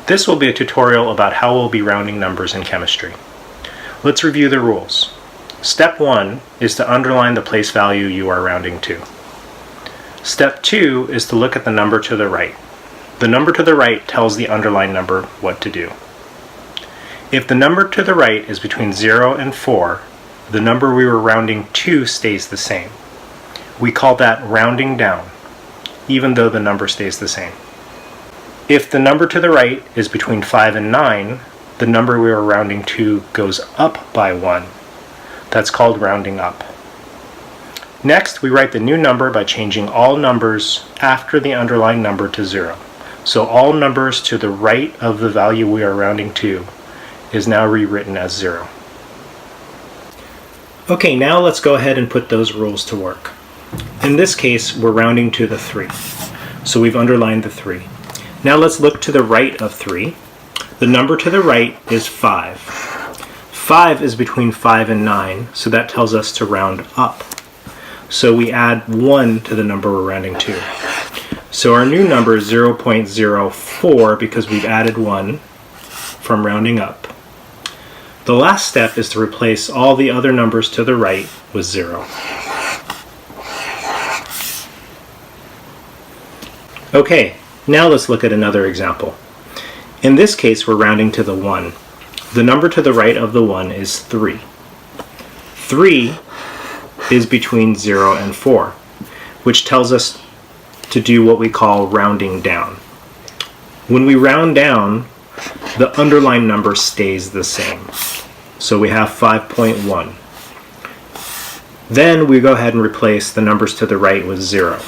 This will be a tutorial about how we'll be rounding numbers in chemistry. Let's review the rules. Step 1 is to underline the place value you are rounding to. Step 2 is to look at the number to the right. The number to the right tells the underlined number what to do. If the number to the right is between 0 and 4, the number we were rounding to stays the same. We call that rounding down, even though the number stays the same. If the number to the right is between 5 and 9, the number we are rounding to goes up by 1. That's called rounding up. Next, we write the new number by changing all numbers after the underlined number to 0. So all numbers to the right of the value we are rounding to is now rewritten as 0. Okay, now let's go ahead and put those rules to work. In this case, we're rounding to the 3. So we've underlined the 3. Now let's look to the right of 3. The number to the right is 5. 5 is between 5 and 9, so that tells us to round up. So we add 1 to the number we're rounding to. So our new number is 0.04 because we've added 1 from rounding up. The last step is to replace all the other numbers to the right with 0. Okay, now let's look at another example. In this case, we're rounding to the 1. The number to the right of the 1 is 3. 3 is between 0 and 4, which tells us to do what we call rounding down. When we round down, the underlined number stays the same. So we have 5.1. Then we go ahead and replace the numbers to the right with 0.